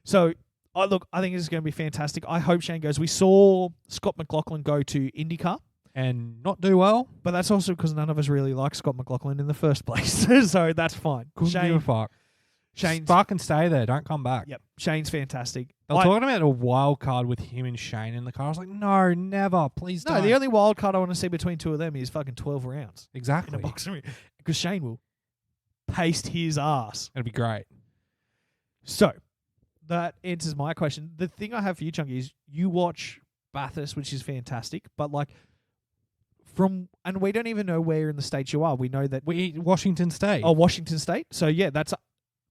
So, I think this is going to be fantastic. I hope Shane goes. We saw Scott McLaughlin go to IndyCar. And not do well. But that's also because none of us really like Scott McLaughlin in the first place. So that's fine. Couldn't give a fuck. Shane's fucking stay there. Don't come back. Yep. Shane's fantastic. They were talking about a wild card with him and Shane in the car. I was like, no, never. Please don't. No, the only wild card I want to see between two of them is fucking 12 rounds. Exactly. In a boxing ring. Because Shane will paste his ass. It'd be great. So, that answers my question. The thing I have for you, Chunky, is you watch Bathurst, which is fantastic, but like and we don't even know where in the States you are. We know that Washington State. Oh, Washington State. So yeah, that's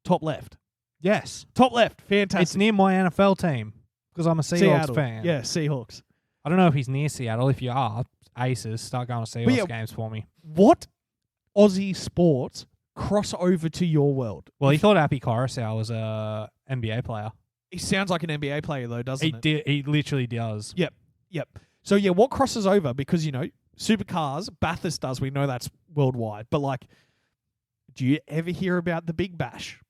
top left. Yes. Top left. Fantastic. It's near my NFL team because I'm a Seahawks fan. Yeah, Seahawks. I don't know if he's near Seattle. If you are, aces. Start going to But Seahawks yeah, games for me. What Aussie sports cross over to your world? Well, he thought Appy Coruscant was a NBA player. He sounds like an NBA player though, doesn't it? He literally does. Yep. So yeah, what crosses over? Because supercars, Bathurst does. We know that's worldwide. But like, do you ever hear about the Big Bash?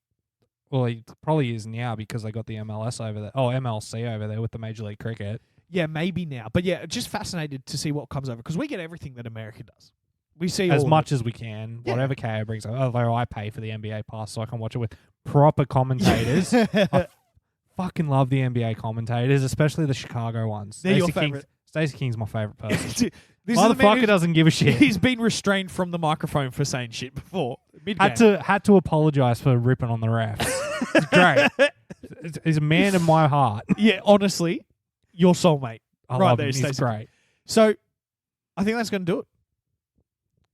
Well, he probably is now because they got the MLS over there. Oh, MLC over there with the Major League Cricket. Yeah, maybe now. But yeah, just fascinated to see what comes over because we get everything that America does. We see as all much as we can, Yeah. whatever KO brings up. Although I pay for the NBA pass so I can watch it with proper commentators. I fucking love the NBA commentators, especially the Chicago ones. They're your favourite. Stacey King's my favourite person. This is the man Motherfucker who's- doesn't give a shit. He's been restrained from the microphone for saying shit before. Had to apologize for ripping on the refs. It's great. He's a man in my heart. Yeah, honestly, your soulmate. I Right love there, him. He's Stacey. great. So, I think that's going to do it.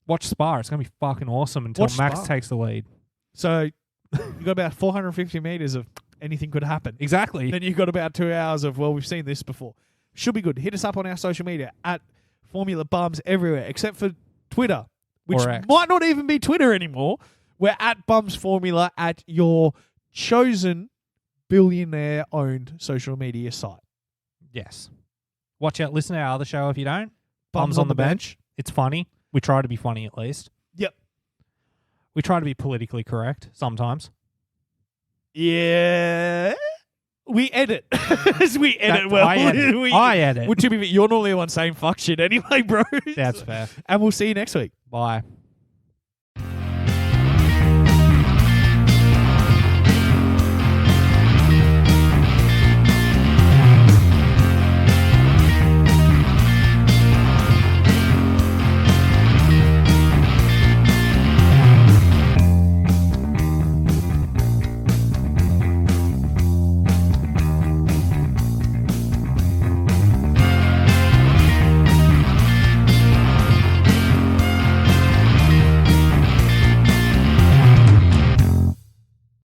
Watch Spa. It's gonna be fucking awesome until Watch Max Spa. takes the lead. So, you've got about 450 meters of anything could happen. Exactly. Then you've got about 2 hours of, well, we've seen this before. Should be good. Hit us up on our social media at Formula Bums everywhere, except for Twitter, which Or X. might not even be Twitter anymore. We're at Bums Formula at your chosen billionaire-owned social media site. Yes. Watch out. Listen to our other show if you don't. Bums on the bench. It's funny. We try to be funny at least. Yep. We try to be politically correct sometimes. Yeah. We edit. We edit well. I edit. I edit. Well, to be fair, you're normally the one saying fuck shit anyway, bro. That's fair. And we'll see you next week. Bye.